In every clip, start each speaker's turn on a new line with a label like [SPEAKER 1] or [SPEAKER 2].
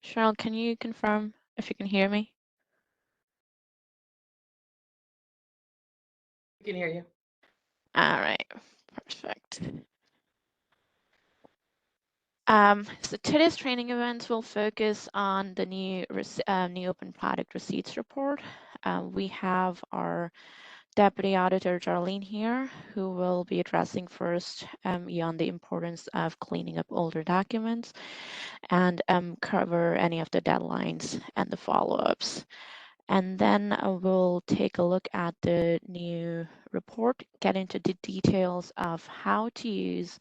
[SPEAKER 1] Cheryl, can you confirm if you can hear me?
[SPEAKER 2] We can hear you.
[SPEAKER 1] All right, perfect. So today's training event will focus on the new open product receipts report. We have our Deputy Auditor Darlene here, who will be addressing first on the importance of cleaning up older documents and cover any of the deadlines and the follow-ups. And then we'll take a look at the new report, get into the details of how to use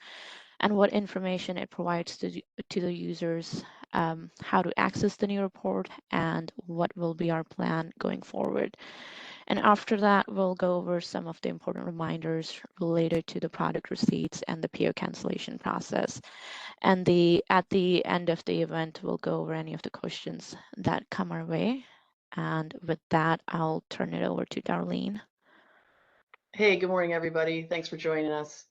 [SPEAKER 1] and what information it provides to the users, how to access the new report, and what will be our plan going forward. And after that, we'll go over some of the important reminders related to the product receipts and the PO cancellation process. And at the end of the event, we'll go over any of the questions that come our way. And with that, I'll turn it over to Darlene.
[SPEAKER 2] Hey, good morning, everybody. Thanks for joining us.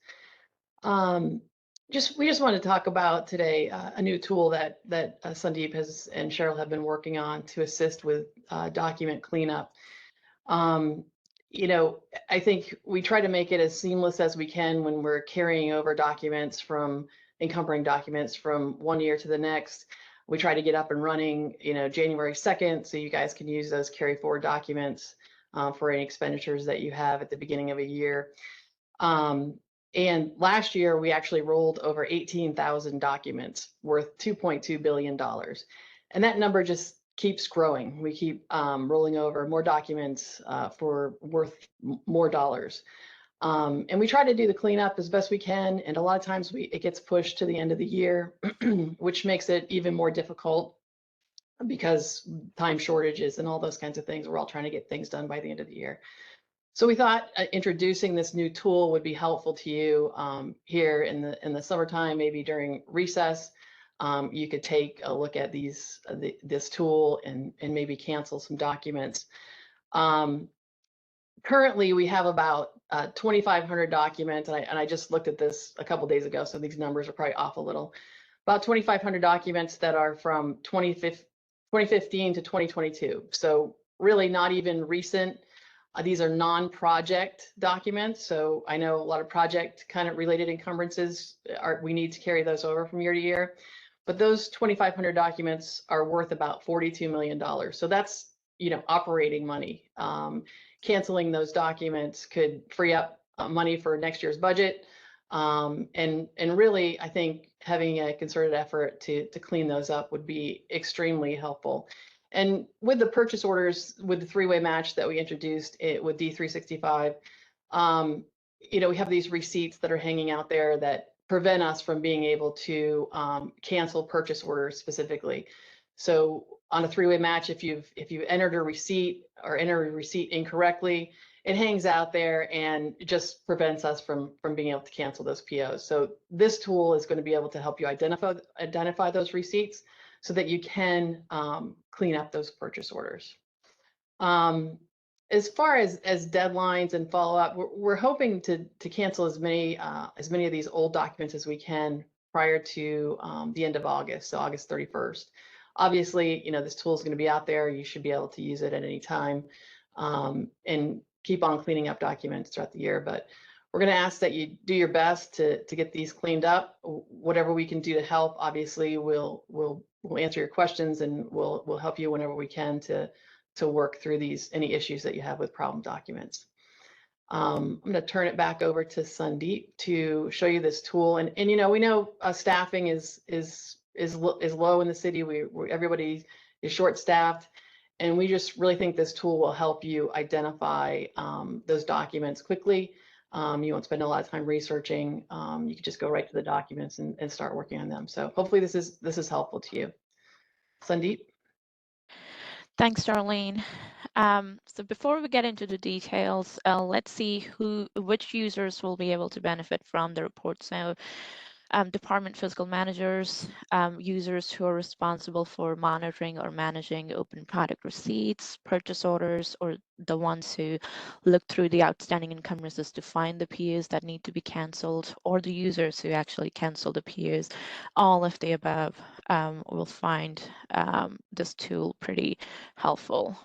[SPEAKER 2] We just want to talk about today a new tool that Sandeep and Cheryl have been working on to assist with document cleanup. I think we try to make it as seamless as we can when we're carrying over encumbering documents from one year to the next. We try to get up and running, January 2nd, so you guys can use those carry forward documents for any expenditures that you have at the beginning of a year. And last year, we actually rolled over 18,000 documents worth $2.2 billion. And that number just keeps growing. We keep rolling over more documents for worth more dollars. And we try to do the cleanup as best we can. And a lot of times it gets pushed to the end of the year, which makes it even more difficult because time shortages and all those kinds of things. We're all trying to get things done by the end of the year. So we thought introducing this new tool would be helpful to you here in the summertime, maybe during recess. You could take a look at this tool and maybe cancel some documents. Currently, we have about 2,500 documents, and I just looked at this a couple days ago, so these numbers are probably off a little. About 2,500 documents that are from 2015 to 2022. So really not even recent. These are non-project documents. So I know a lot of project kind of related encumbrances we need to carry those over from year to year. But those 2,500 documents are worth about $42 million. So that's, operating money. Canceling those documents could free up money for next year's budget. And really, I think having a concerted effort to clean those up would be extremely helpful. And with the purchase orders, with the three-way match that we introduced with D365, we have these receipts that are hanging out there that prevent us from being able to cancel purchase orders specifically. So on a three-way match, if you've entered a receipt or entered a receipt incorrectly, it hangs out there and it just prevents us from being able to cancel those POs. So this tool is going to be able to help you identify those receipts so that you can clean up those purchase orders. As far as deadlines and follow-up, we're hoping to cancel as many of these old documents as we can prior to the end of August, so August 31st. Obviously, this tool is going to be out there. You should be able to use it at any time and keep on cleaning up documents throughout the year. But we're going to ask that you do your best to get these cleaned up. Whatever we can do to help, obviously, we'll answer your questions and we'll help you whenever we can to work through any issues that you have with problem documents. I'm going to turn it back over to Sandeep to show you this tool. And we know staffing is low in the city. Everybody is short-staffed, and we just really think this tool will help you identify those documents quickly. You won't spend a lot of time researching. You can just go right to the documents and start working on them. So hopefully this is helpful to you. Sandeep?
[SPEAKER 1] Thanks, Darlene. So before we get into the details, let's see which users will be able to benefit from the report. So department fiscal managers, users who are responsible for monitoring or managing open product receipts, purchase orders, or the ones who look through the outstanding encumbrances to find the POs that need to be canceled, or the users who actually cancel the POs, all of the above will find this tool pretty helpful.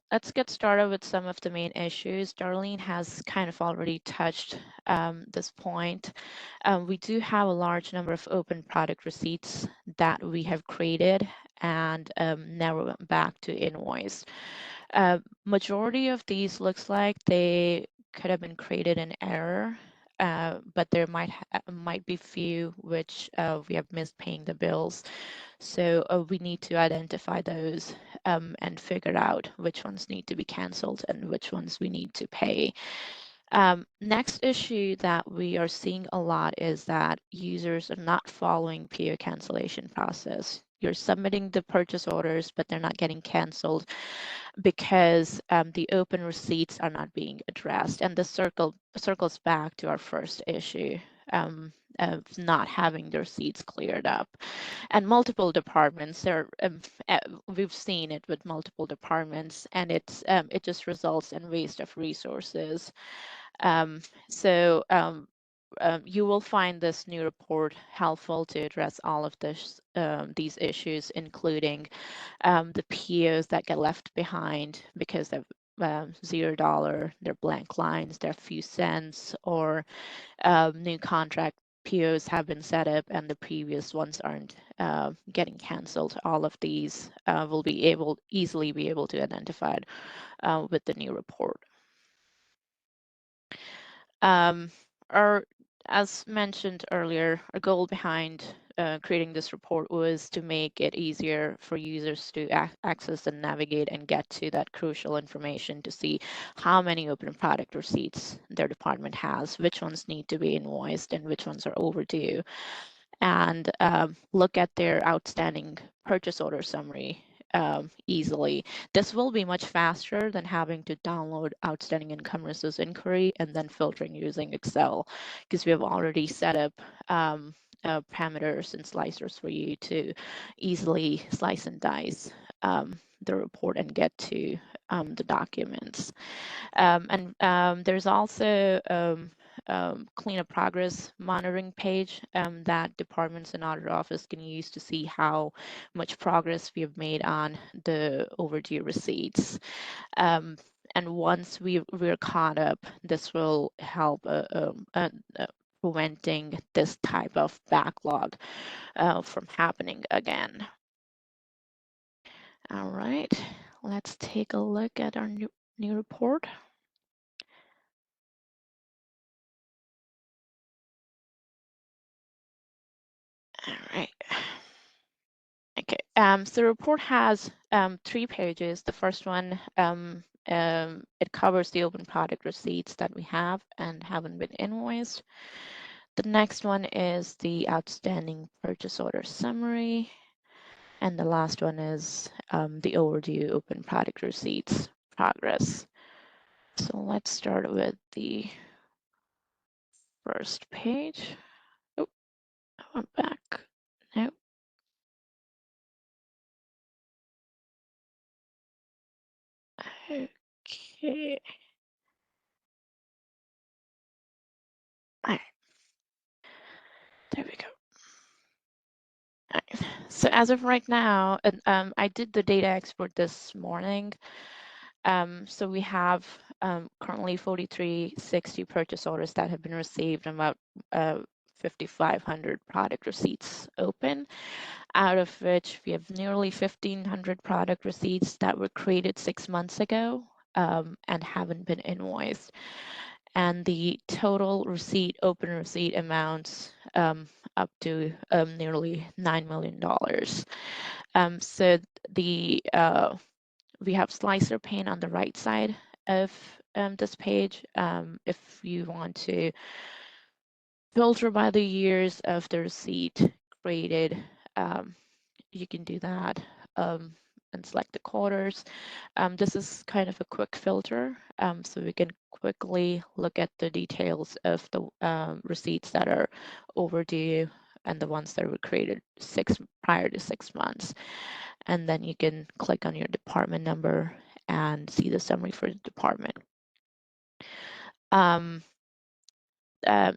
[SPEAKER 1] Let's get started with some of the main issues. Darlene has kind of already touched this point. We do have a large number of open product receipts that we have created and never went back to invoice. Majority of these looks like they could have been created in error, but there might be few which we have missed paying the bills. So we need to identify those and figure out which ones need to be canceled and which ones we need to pay. Next issue that we are seeing a lot is that users are not following PO cancellation process. You're submitting the purchase orders, but they're not getting canceled because the open receipts are not being addressed. And this circles back to our first issue of not having the receipts cleared up. And multiple departments, we've seen it with multiple departments, and it just results in waste of resources. You will find this new report helpful to address all of these issues, including the POs that get left behind because they're $0, they're blank lines, they're a few cents, or new contract POs have been set up and the previous ones aren't getting canceled. All of these will be easily be able to identify with the new report. Our, as mentioned earlier, our goal behind creating this report was to make it easier for users to access and navigate and get to that crucial information to see how many open product receipts their department has, which ones need to be invoiced, and which ones are overdue, and look at their outstanding purchase order summary easily. This will be much faster than having to download outstanding encumbrances inquiry and then filtering using Excel, because we have already set up parameters and slicers for you to easily slice and dice the report and get to the documents. There's also cleanup progress monitoring page that departments and audit office can use to see how much progress we have made on the overdue receipts. And once we're caught up, this will help preventing this type of backlog from happening again. All right, let's take a look at our new report. All right. Okay, so the report has 3 pages. The first one, it covers the open product receipts that we have and haven't been invoiced. The next one is the outstanding purchase order summary. And the last one is the overdue open product receipts progress. So let's start with the first page. Oh, I went back. No. Okay. All right. There we go. All right. So as of right now, I did the data export this morning. So we have currently 4,360 purchase orders that have been received and about 5,500 product receipts open, out of which we have nearly 1,500 product receipts that were created 6 months ago and haven't been invoiced. And the total open receipt amounts up to nearly $9 million. So we have slicer pane on the right side of this page. If you want to filter by the years of the receipt created, you can do that and select the quarters. This is kind of a quick filter, so we can quickly look at the details of the receipts that are overdue and the ones that were created prior to 6 months. And then you can click on your department number and see the summary for the department.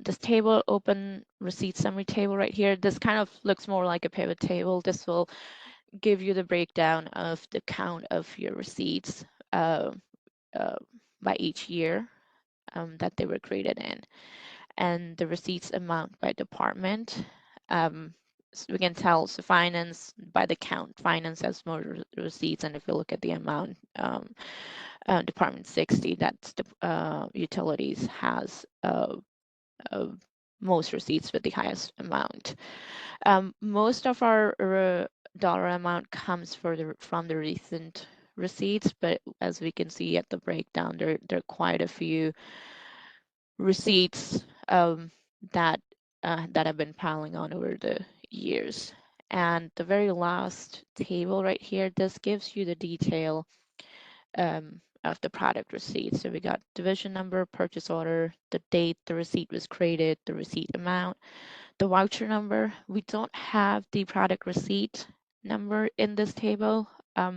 [SPEAKER 1] this table, open receipt summary table right here, this kind of looks more like a pivot table. This will give you the breakdown of the count of your receipts uh, by each year that they were created in, and the receipts amount by department. So we can tell, so finance by the count, finance has more receipts, and if you look at the amount, department 60, that's the utilities has most receipts with the highest amount. Most of our dollar amount comes from the recent receipts, but as we can see at the breakdown, there are quite a few receipts that have been piling on over the years. And the very last table right here, this gives you the detail of the product receipt. So we got division number, purchase order, the date the receipt was created, the receipt amount, the voucher number. We don't have the product receipt number in this table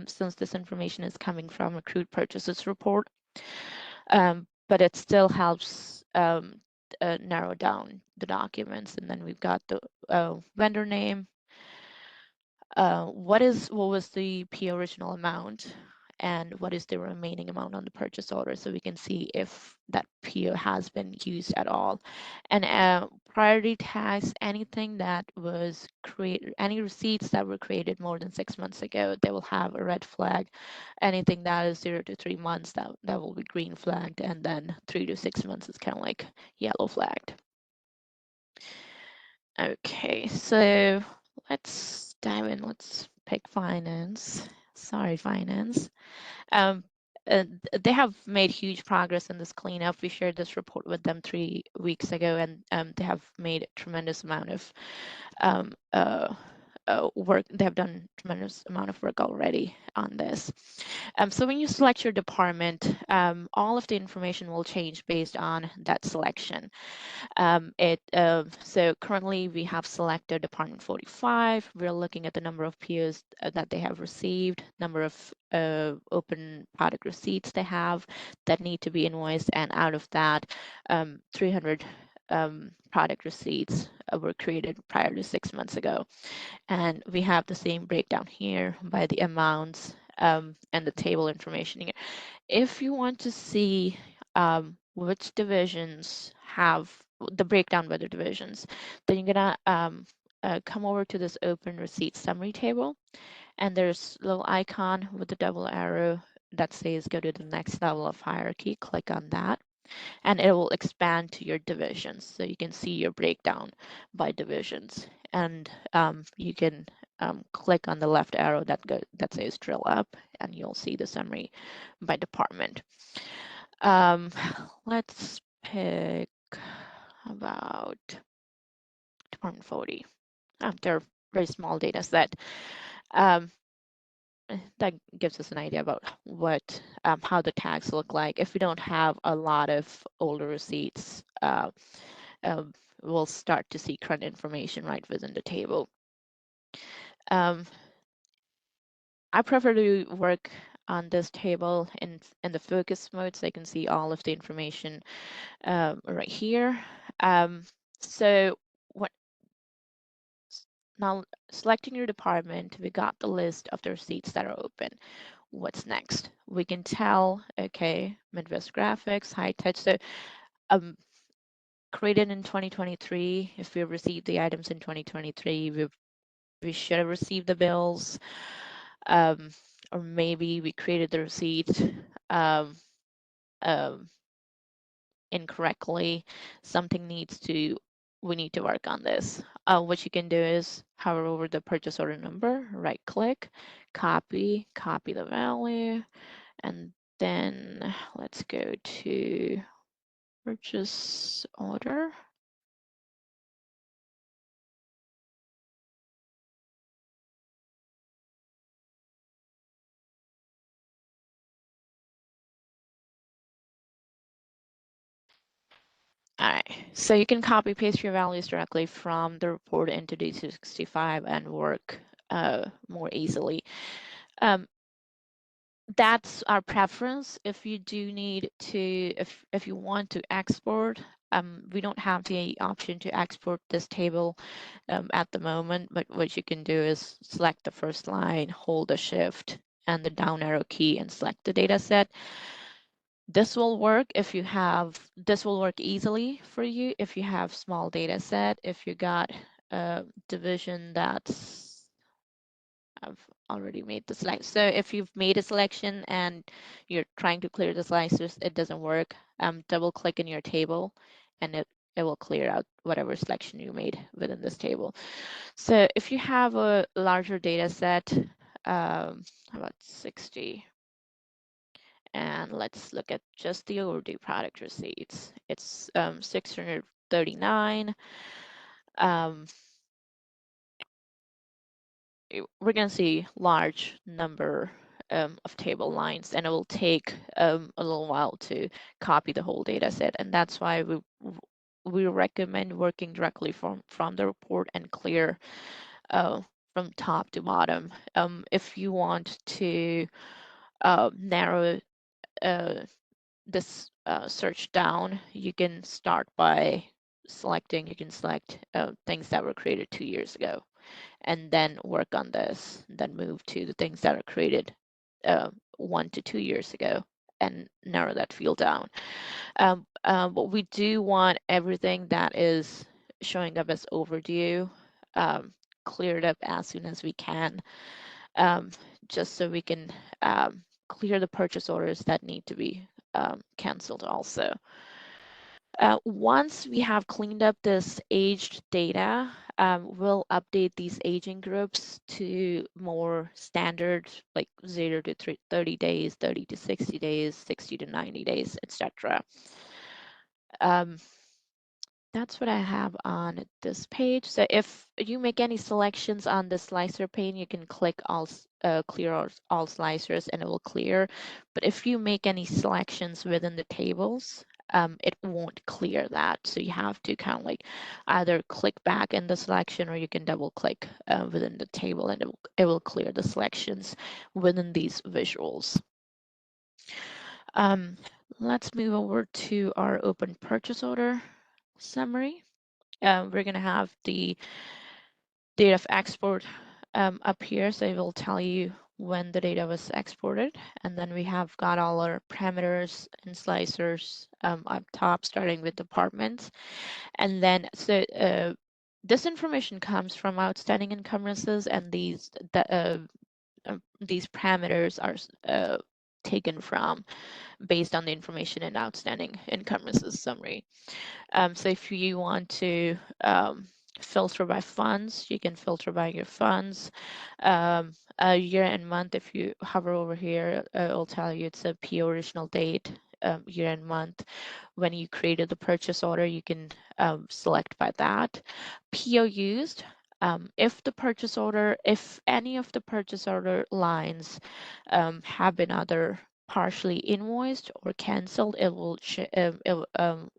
[SPEAKER 1] since this information is coming from accrued purchases report, but it still helps narrow down the documents. And then we've got the vendor name, what was the PO original amount, and what is the remaining amount on the purchase order, so we can see if that PO has been used at all. And priority tags, anything that was created, any receipts that were created more than 6 months ago, they will have a red flag. Anything that is 0 to 3 months, that will be green flagged, and then 3 to 6 months is kind of like yellow flagged. Okay, so let's dive in. Let's pick finance. Sorry, finance. They have made huge progress in this cleanup. We shared this report with them 3 weeks ago, and they have made a tremendous amount of work. They have done a tremendous amount of work already on this. So when you select your department, all of the information will change based on that selection. So currently we have selected Department 45. We're looking at the number of POs that they have received, number of open product receipts they have that need to be invoiced, and out of that, 300 product receipts were created prior to 6 months ago. And we have the same breakdown here by the amounts and the table information here. If you want to see which divisions have the breakdown by the divisions, then you're gonna come over to this open receipt summary table, and there's a little icon with the double arrow that says go to the next level of hierarchy. Click on that, and it will expand to your divisions, so you can see your breakdown by divisions. And you can click on the left arrow that says drill up, and you'll see the summary by department. Let's pick about Department 40. They're very small data set. That gives us an idea about what how the tags look like. If we don't have a lot of older receipts, we'll start to see current information right within the table. I prefer to work on this table in the focus mode, so I can see all of the information right here. So what now, selecting your department, we got the list of the receipts that are open. What's next? We can tell, okay, Midwest Graphics, High Touch. So created in 2023, if we received the items in 2023, we should have received the bills, or maybe we created the receipt incorrectly. We need to work on this. What you can do is hover over the purchase order number, right click, copy the value, and then let's go to purchase order. All right, so you can copy paste your values directly from the report into D365 and work more easily. That's our preference. If you do need to, if you want to export We don't have the option to export this table at the moment, but what you can do is select the first line, hold the shift and the down arrow key and select the data set. This will work if you have, this will work easily for you if you have small data set. If you got a division that's, I've already made the select. So if you've made a selection and you're trying to clear the slicers, it doesn't work. Double click in your table and it will clear out whatever selection you made within this table. So if you have a larger data set, about 60, and let's look at just the overdue product receipts. It's 639. We're going to see large number of table lines, and it will take a little while to copy the whole data set. And that's why we recommend working directly from the report and clear from top to bottom. If you want to narrow this search down, you can start by selecting, you can select things that were created 2 years ago, and then work on this, then move to the things that are created 1 to 2 years ago and narrow that field down. But we do want everything that is showing up as overdue cleared up as soon as we can, just so we can clear the purchase orders that need to be canceled also. Once we have cleaned up this aged data, we'll update these aging groups to more standard, like 0 to 30 days, 30 to 60 days, 60 to 90 days, etc. That's what I have on this page. So if you make any selections on the slicer pane, you can click clear all slicers and it will clear. But if you make any selections within the tables, it won't clear that. So you have to kind of like either click back in the selection, or you can double click within the table and it will clear the selections within these visuals. Let's move over to our open purchase order summary. We're going to have the date of export up here, so it will tell you when the data was exported. And then we have got all our parameters and slicers up top, starting with departments. And then, so this information comes from outstanding encumbrances, and these parameters are taken from based on the information in outstanding encumbrances summary. So if you want to filter by funds, you can filter by your funds. Year and month, if you hover over here, it'll tell you it's a PO original date, year and month. When you created the purchase order, you can select by that. PO used, if any of the purchase order lines have been either partially invoiced or canceled,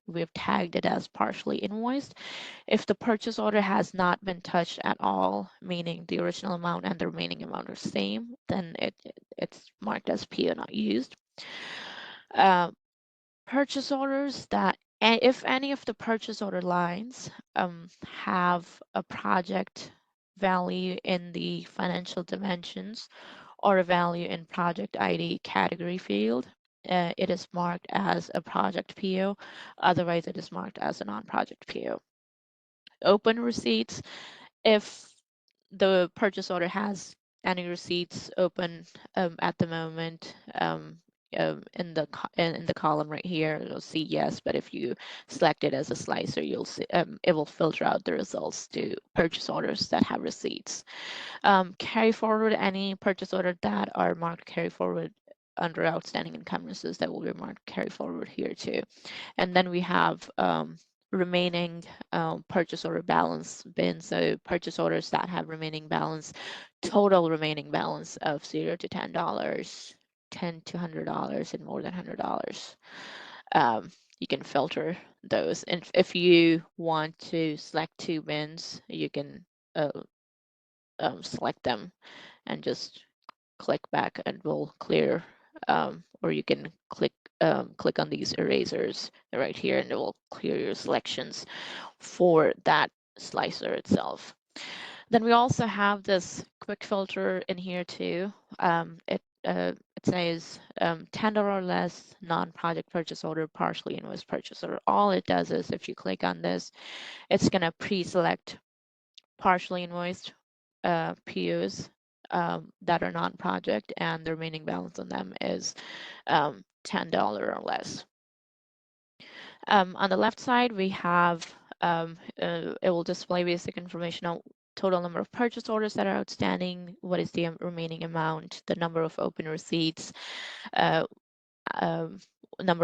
[SPEAKER 1] we've tagged it as partially invoiced. If the purchase order has not been touched at all, meaning the original amount and the remaining amount are same, then it's marked as PO not used. Purchase orders that, if any of the purchase order lines have a project value in the financial dimensions or a value in project ID category field, it is marked as a project PO. Otherwise, it is marked as a non-project PO. Open receipts, if the purchase order has any receipts open at the moment, in the column right here, you'll see yes, but if you select it as a slicer, you'll see it will filter out the results to purchase orders that have receipts. Carry forward, any purchase order that are marked carry forward under outstanding encumbrances, that will be marked carry forward here too. And then we have remaining purchase order balance bin. So purchase orders that have remaining balance, total remaining balance of $0 to $10, $10 to $100, and more than $100. You can filter those. And if you want to select 2 bins, you can select them and just click back and we'll clear, or you can click click on these erasers right here, and it will clear your selections for that slicer itself. Then we also have this quick filter in here too. It says $10 or less, non-project purchase order, partially invoiced purchase order. All it does is if you click on this, it's going to pre-select partially invoiced POs that are non-project, and the remaining balance on them is $10 or less. On the left side, we have, it will display basic information on total number of purchase orders that are outstanding, what is the remaining amount, the number of open receipts, number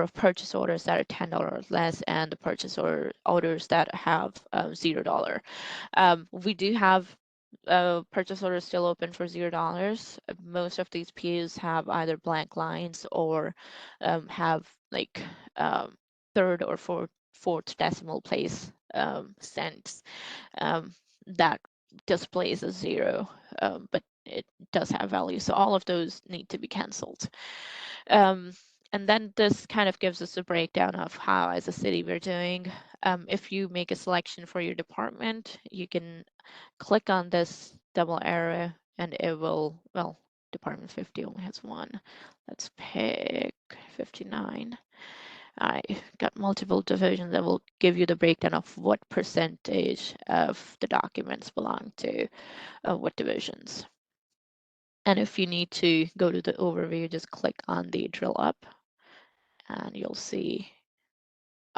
[SPEAKER 1] of purchase orders that are $10 or less, and the purchase orders that have $0. We do have purchase orders still open for $0. Most of these POs have either blank lines or have like third or fourth decimal place cents that displays a 0, but it does have value. So all of those need to be canceled. And then this kind of gives us a breakdown of how, as a city, we're doing. If you make a selection for your department, you can click on this double arrow and it will, well, Department 50 only has one. Let's pick 59. I got multiple divisions that will give you the breakdown of what percentage of the documents belong to what divisions. And if you need to go to the overview, just click on the drill up and you'll see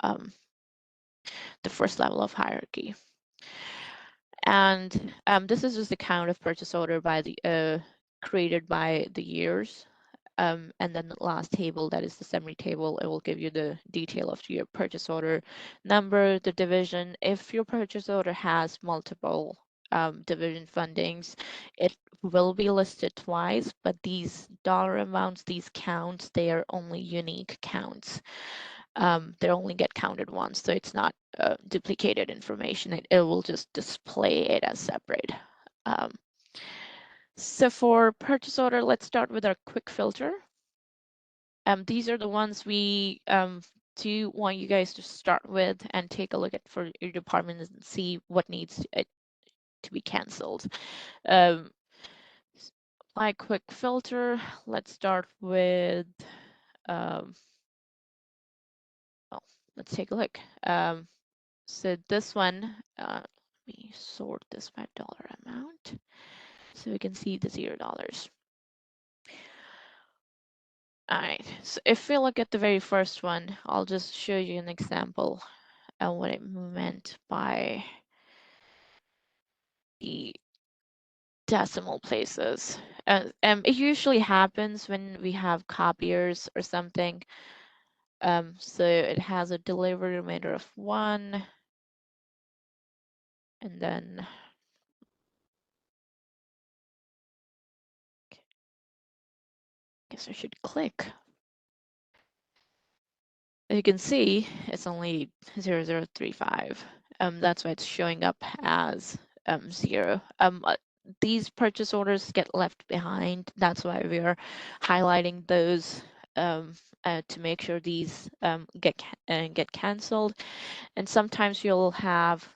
[SPEAKER 1] the first level of hierarchy. And this is just a count of purchase order by the created by the years. And then the last table, that is the summary table, it will give you the detail of your purchase order number, the division. If your purchase order has multiple division fundings, it will be listed twice, but these dollar amounts, these counts, they are only unique counts. They only get counted once, so it's not duplicated information. It will just display it as separate. So for purchase order, let's start with our quick filter. These are the ones we do want you guys to start with and take a look at for your department and see what needs to be canceled. My quick filter, let's start with, well, let's take a look. So this one, let me sort this by dollar amount so we can see the $0. All right, so if we look at the very first one, I'll just show you an example of what it meant by the decimal places. It usually happens when we have copiers or something. So it has a delivery remainder of 1, and then I guess I should click. As you can see, it's only 0035. That's why it's showing up as 0. These purchase orders get left behind. That's why we are highlighting those to make sure these get canceled. And sometimes you'll have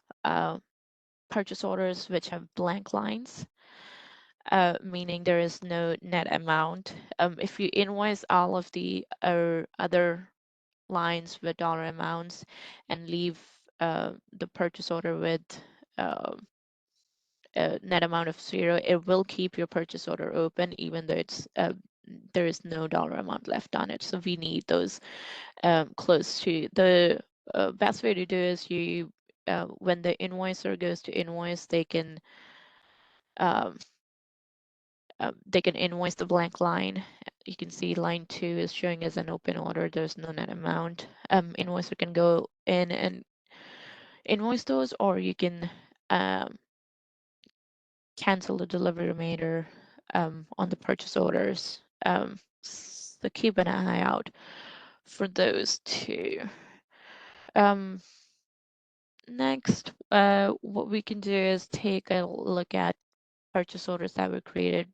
[SPEAKER 1] purchase orders which have blank lines, meaning there is no net amount. If you invoice all of the other lines with dollar amounts and leave the purchase order with a net amount of 0, it will keep your purchase order open even though it's there is no dollar amount left on it. So we need those close to. The best way to do is you when the invoicer goes to invoice, they can invoice the blank line. You can see line 2 is showing as an open order. There's no net amount. Invoicer can go in and invoice those, or you can cancel the delivery remainder on the purchase orders. So keep an eye out for those two. Next, what we can do is take a look at purchase orders that were created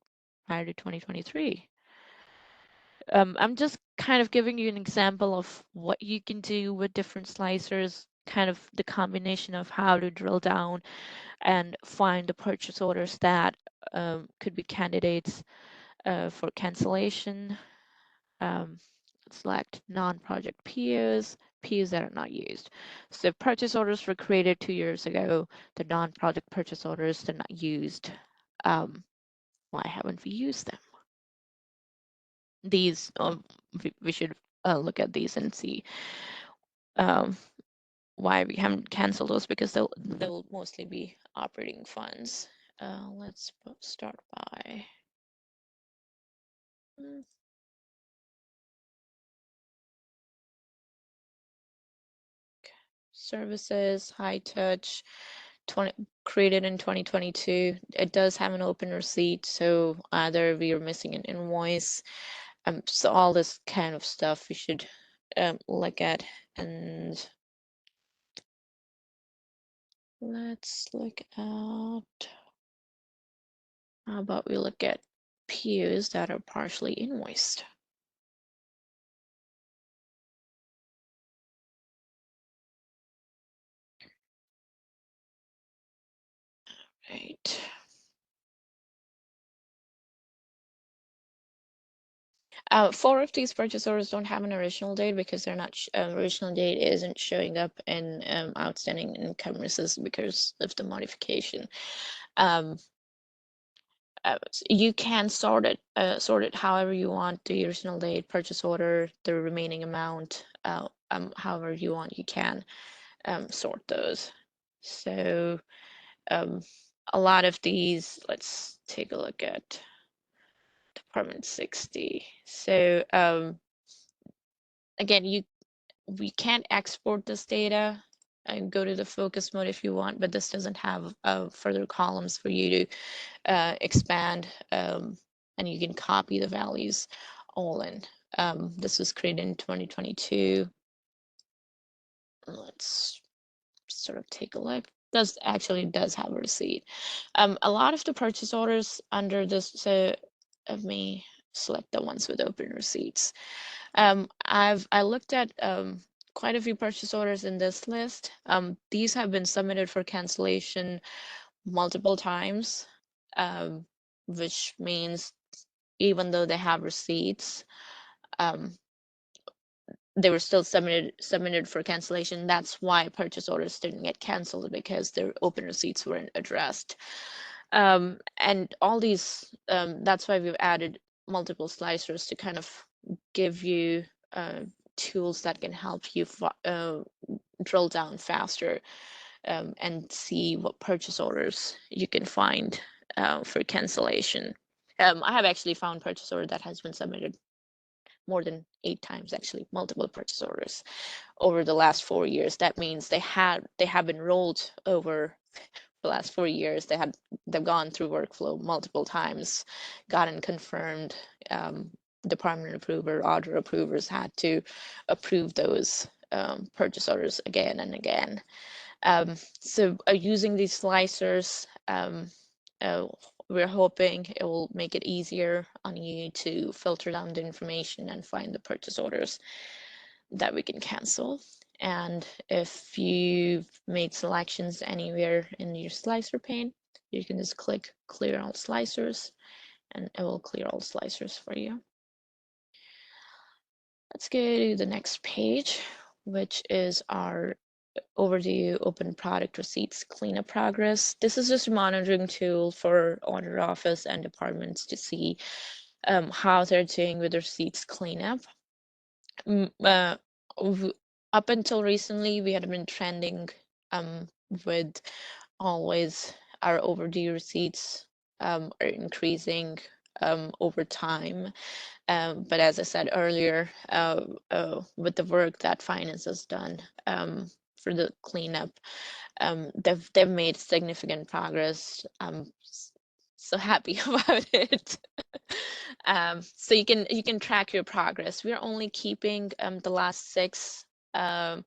[SPEAKER 1] prior to 2023. I'm just kind of giving you an example of what you can do with different slicers, kind of the combination of how to drill down and find the purchase orders that could be candidates for cancellation. Um, select non-project POs, POs that are not used. So purchase orders were created 2 years ago. The non-project purchase orders, they're not used. Why haven't we used them? These, we should look at these and see um, why we haven't canceled those, because they'll mostly be operating funds. Let's start by services, high touch, 20, created in 2022. It does have an open receipt, so either we are missing an invoice. So all this kind of stuff we should look at. And let's look at, how about we look at POs that are partially invoiced. Right. Four of these purchase orders don't have an original date because they're not original date isn't showing up in outstanding income receipts because of the modification. You can sort it however you want, the original date, purchase order, the remaining amount, however you want, you can sort those. So a lot of these, let's take a look at Department 60. So again, we can't export this data and go to the focus mode if you want, but this doesn't have further columns for you to expand, and you can copy the values all in. This was created in 2022. Let's sort of take a look. Does have a receipt. A lot of the purchase orders under this, so let me select the ones with open receipts. I looked at quite a few purchase orders in this list. These have been submitted for cancellation multiple times, which means even though they have receipts, they were still submitted for cancellation. That's why purchase orders didn't get canceled, because their open receipts weren't addressed. And all these, that's why we've added multiple slicers to kind of give you tools that can help you drill down faster and see what purchase orders you can find for cancellation. I have actually found purchase order that has been submitted more than 8 times, actually, multiple purchase orders over the last 4 years. That means they have been rolled over the last 4 years. They've gone through workflow multiple times, gotten confirmed. Department approver, auditor approvers had to approve those purchase orders again and again. So using these slicers, we're hoping it will make it easier on you to filter down the information and find the purchase orders that we can cancel. And if you've made selections anywhere in your slicer pane, you can just click clear all slicers and it will clear all slicers for you. Let's go to the next page, which is our overdue open product receipts cleanup progress. This is just a monitoring tool for auditor office and departments to see how they're doing with receipts cleanup. Up until recently, we had been trending with always our overdue receipts are increasing over time. But as I said earlier, with the work that finance has done for the cleanup, they've made significant progress. I'm so happy about it. So you can track your progress. We're only keeping the last 6 um,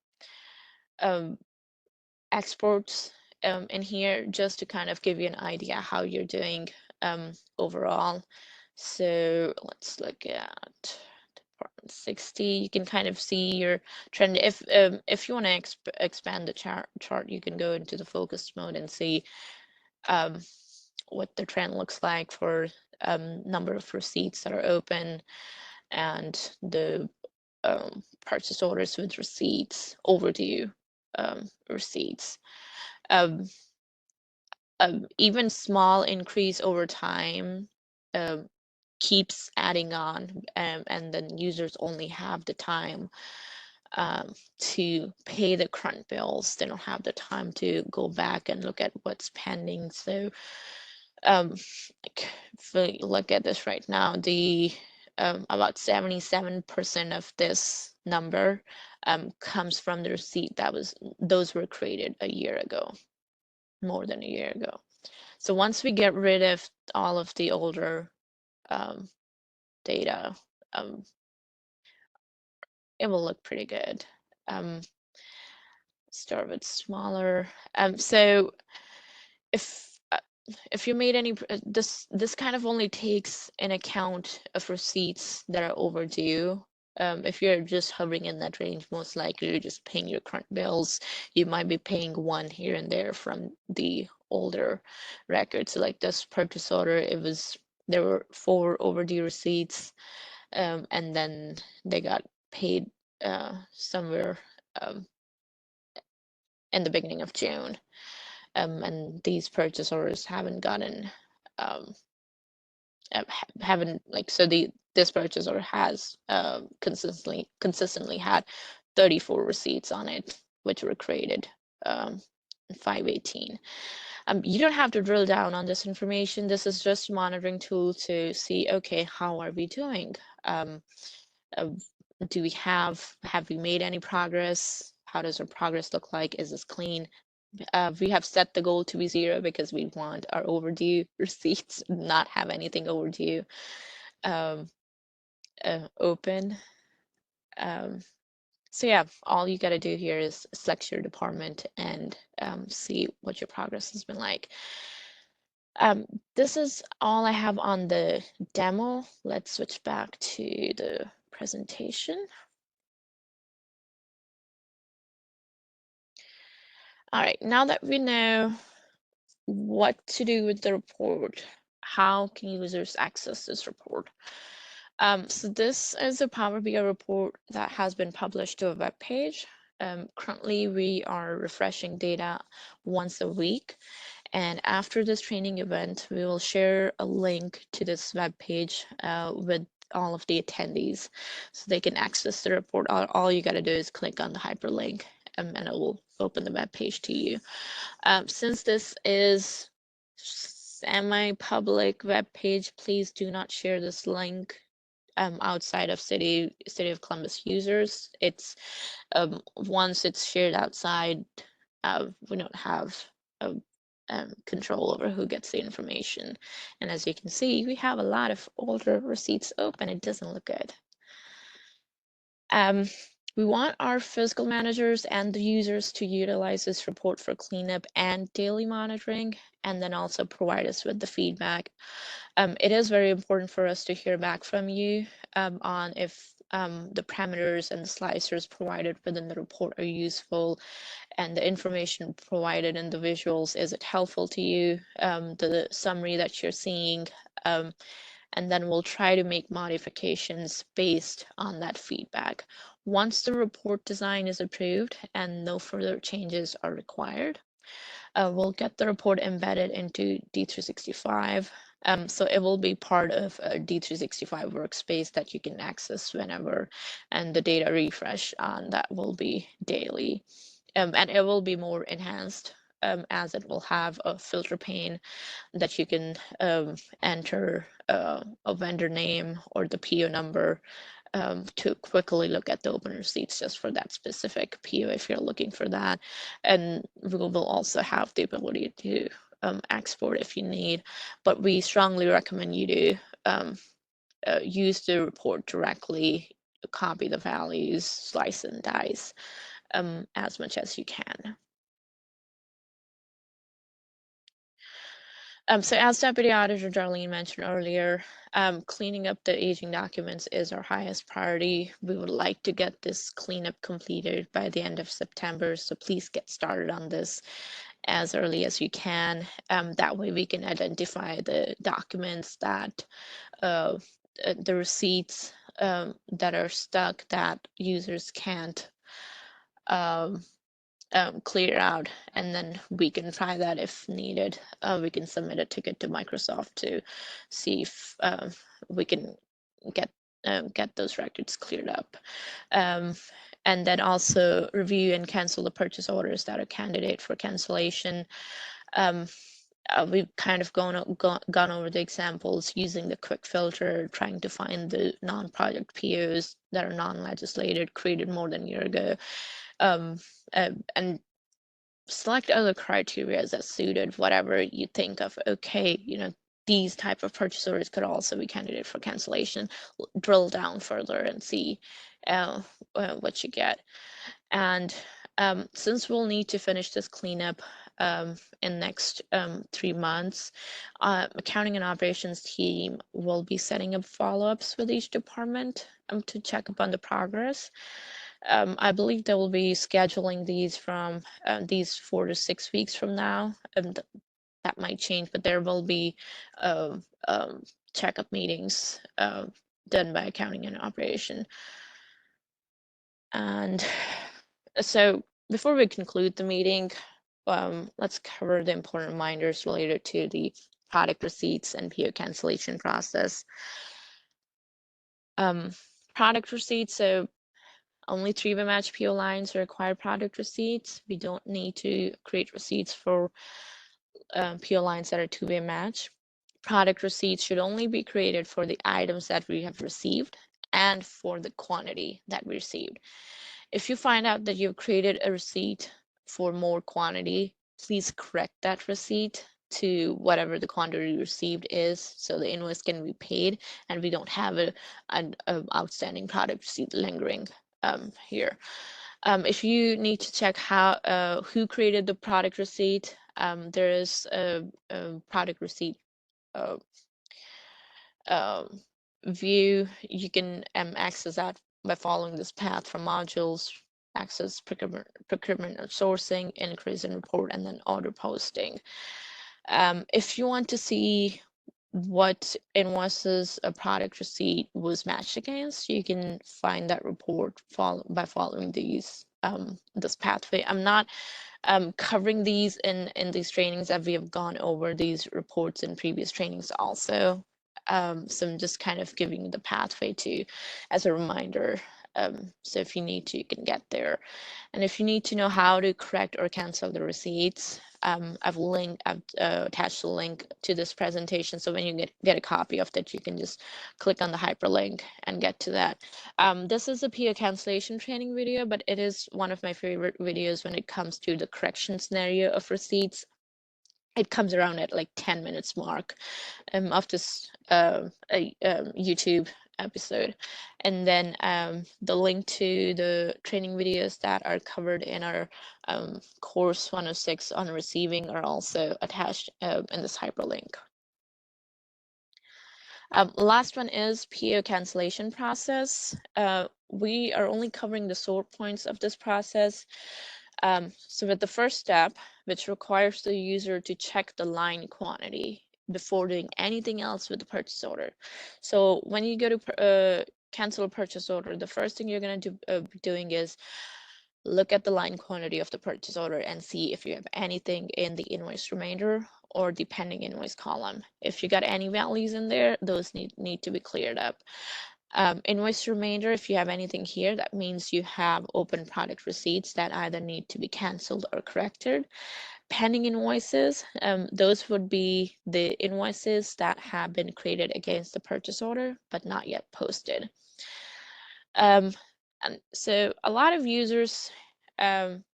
[SPEAKER 1] exports in here just to kind of give you an idea how you're doing overall. So let's look at 60, you can kind of see your trend. If you want to expand the chart, you can go into the focus mode and see what the trend looks like for number of receipts that are open and the purchase orders with receipts, overdue receipts. Even small increase over time keeps adding on, and then users only have the time to pay the current bills. They don't have the time to go back and look at what's pending. So like if we look at this right now, the about 77% of this number comes from the receipt those were created a year ago, more than a year ago. So once we get rid of all of the older data, it will look pretty good. Start with smaller. So if you made any, this kind of only takes an account of receipts that are overdue. If you're just hovering in that range, most likely you're just paying your current bills. You might be paying one here and there from the older records. So like this purchase order, there were 4 overdue receipts, and then they got paid somewhere in the beginning of June. And these purchase orders haven't gotten haven't like so this purchase order has consistently had 34 receipts on it, which were created 5/18. You don't have to drill down on this information. This is just a monitoring tool to see, okay, how are we doing? Have we made any progress? How does our progress look like? Is this clean? We have set the goal to be 0 because we want our overdue receipts not have anything overdue open. So yeah, all you got to do here is select your department and see what your progress has been like. This is all I have on the demo. Let's switch back to the presentation. All right, now that we know what to do with the report, how can users access this report? So this is a Power BI report that has been published to a web page. Currently, we are refreshing data once a week. And after this training event, we will share a link to this web page with all of the attendees so they can access the report. All you got to do is click on the hyperlink and it will open the web page to you. Since this is semi-public web page, please do not share this link outside of City of Columbus users. It's once it's shared outside, we don't have control over who gets the information. And as you can see, we have a lot of older receipts open. It doesn't look good. We want our physical managers and the users to utilize this report for cleanup and daily monitoring, and then also provide us with the feedback. It is very important for us to hear back from you on if the parameters and the slicers provided within the report are useful, and the information provided in the visuals, is it helpful to you, the summary that you're seeing, and then we'll try to make modifications based on that feedback. Once the report design is approved and no further changes are required, we'll get the report embedded into D365. So it will be part of a D365 workspace that you can access whenever, and the data refresh on that will be daily. And it will be more enhanced as it will have a filter pane that you can enter a vendor name or the PO number to quickly look at the open receipts just for that specific PO if you're looking for that. And we will also have the ability to export if you need, but we strongly recommend you to use the report directly, copy the values, slice and dice as much as you can. So as Deputy Auditor Darlene mentioned earlier, cleaning up the aging documents is our highest priority. We would like to get this cleanup completed by the end of September, so please get started on this as early as you can. That way we can identify the documents that the receipts that are stuck that users can't um, clear out, and then we can try that if needed. We can submit a ticket to Microsoft to see if we can get get those records cleared up. And then also review and cancel the purchase orders that are candidate for cancellation. We've kind of gone over the examples using the quick filter, trying to find the non-project POs that are non-legislated, created more than a year ago, and select other criteria as suited, whatever you think of. Okay, these type of purchase orders could also be candidate for cancellation. Drill down further and see what you get. And since we'll need to finish this cleanup in next 3 months, accounting and operations team will be setting up follow-ups with each department to check up on the progress. I believe they will be scheduling these from these 4 to 6 weeks from now, and that might change, but there will be uh, checkup meetings done by accounting and operation. And so before we conclude the meeting, let's cover the important reminders related to the product receipts and PO cancellation process. Product receipts, so only 3-way match PO lines require product receipts. We don't need to create receipts for PO lines that are 2-way match. Product receipts should only be created for the items that we have received and for the quantity that we received. If you find out that you've created a receipt for more quantity, please correct that receipt to whatever the quantity received is, so the invoice can be paid and we don't have an outstanding product receipt lingering here. If you need to check who created the product receipt, there is a product receipt uh, view. You can access that by following this path from modules, access procurement and sourcing, increase and report, and then order posting. If you want to see what invoices a product receipt was matched against, you can find that report by following this pathway. I'm not covering these in these trainings, as we have gone over these reports in previous trainings also. So I'm just kind of giving you the pathway as a reminder. So if you need to, you can get there. And if you need to know how to correct or cancel the receipts, I've attached a link to this presentation. So when you get a copy of that, you can just click on the hyperlink and get to that. This is a PO cancellation training video, but it is one of my favorite videos when it comes to the correction scenario of receipts. It comes around at like 10 minutes mark of this YouTube episode. And then the link to the training videos that are covered in our course 106 on receiving are also attached in this hyperlink. Last one is PO cancellation process. We are only covering the sore points of this process. So with the first step, which requires the user to check the line quantity before doing anything else with the purchase order. So when you go to cancel a purchase order, the first thing you're going to be doing is look at the line quantity of the purchase order and see if you have anything in the invoice remainder or the pending invoice column. If you got any values in there, those need to be cleared up. Invoice remainder, if you have anything here, that means you have open product receipts that either need to be canceled or corrected. Pending invoices, those would be the invoices that have been created against the purchase order but not yet posted. And so a lot of users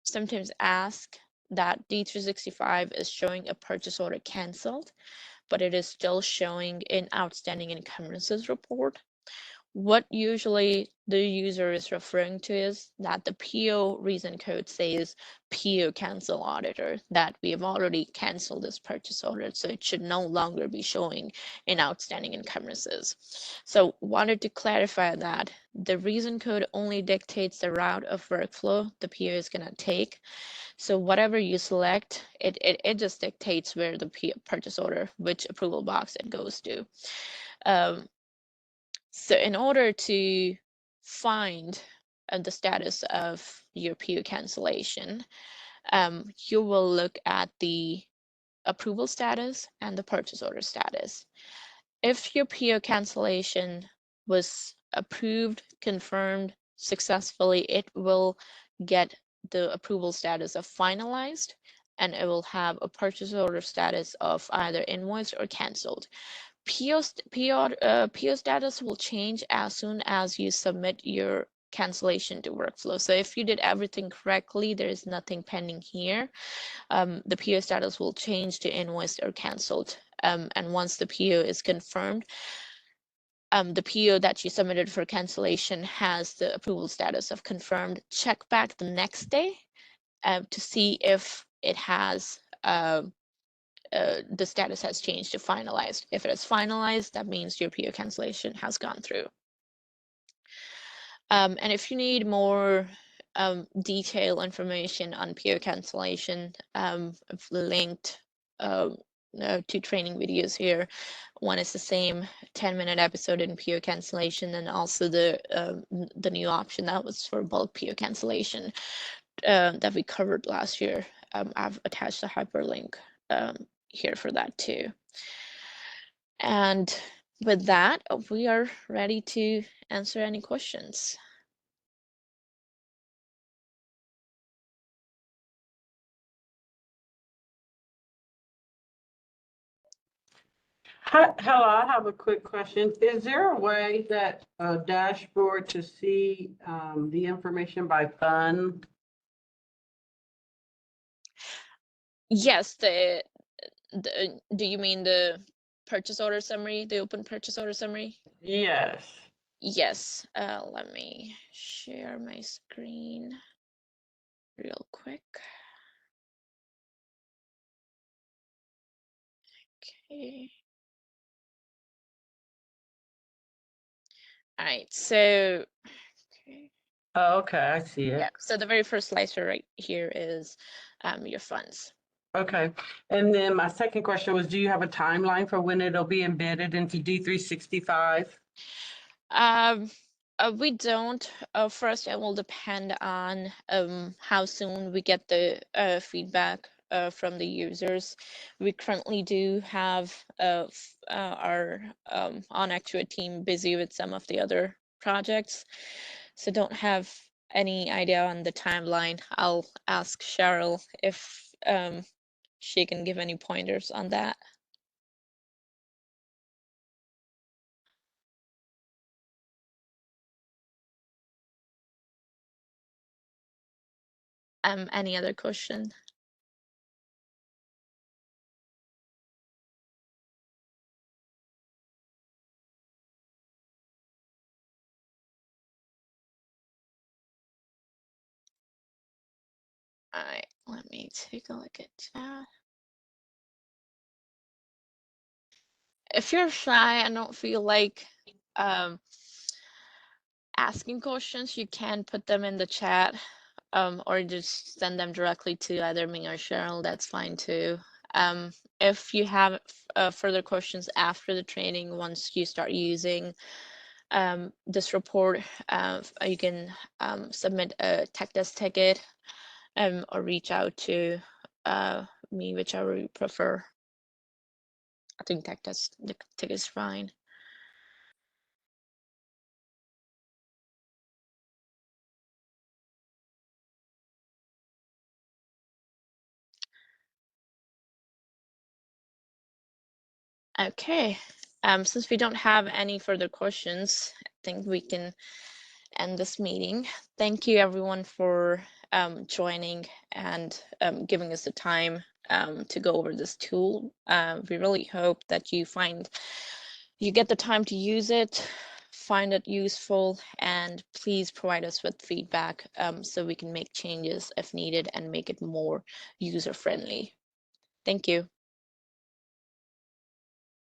[SPEAKER 1] sometimes ask that D365 is showing a purchase order canceled, but it is still showing an outstanding encumbrances report. What usually the user is referring to is that the PO reason code says PO cancel auditor, that we have already canceled this purchase order, so it should no longer be showing in outstanding encumbrances. So wanted to clarify that the reason code only dictates the route of workflow the PO is going to take. So whatever you select, it just dictates where the purchase order, which approval box it goes to. So in order to find the status of your PO cancellation, you will look at the approval status and the purchase order status. If your PO cancellation was approved, confirmed successfully, it will get the approval status of finalized, and it will have a purchase order status of either invoiced or canceled. PO status will change as soon as you submit your cancellation to workflow. So if you did everything correctly, there is nothing pending here. The PO status will change to invoiced or canceled. And once the PO is confirmed, the PO that you submitted for cancellation has the approval status of confirmed. Check back the next day to see if it has the status has changed to finalized. If it is finalized, that means your PO cancellation has gone through. And if you need more detailed information on PO cancellation, I've linked two training videos here. One is the same 10-minute episode in PO cancellation, and also the new option that was for bulk PO cancellation that we covered last year. I've attached a hyperlink here for that too. And with that, we are ready to answer any questions.
[SPEAKER 3] Hello, I have a quick question. Is there a way that a dashboard to see the information by fund?
[SPEAKER 1] Yes, do you mean the purchase order summary, the open purchase order summary?
[SPEAKER 3] Yes.
[SPEAKER 1] Yes. Let me share my screen real quick. Okay. All right. So, okay.
[SPEAKER 3] Oh, okay, I see it.
[SPEAKER 1] Yeah. So the very first slicer right here is your funds.
[SPEAKER 3] Okay. And then my second question was, do you have a timeline for when it'll be embedded into D365?
[SPEAKER 1] We don't. First, it will depend on how soon we get the feedback from the users. We currently do have our on-actuate team busy with some of the other projects, so don't have any idea on the timeline. I'll ask Cheryl if she can give any pointers on that. Any other question? All right, let me take a look at that. If you're shy and don't feel like asking questions, you can put them in the chat or just send them directly to either me or Cheryl. That's fine too. If you have further questions after the training, once you start using this report, you can submit a tech desk ticket or reach out to me, whichever you prefer. I think tech desk ticket is fine. Okay, since we don't have any further questions, I think we can end this meeting. Thank you everyone for joining and giving us the time to go over this tool. We really hope that you get the time to use it, find it useful, and please provide us with feedback so we can make changes if needed and make it more user-friendly. Thank you.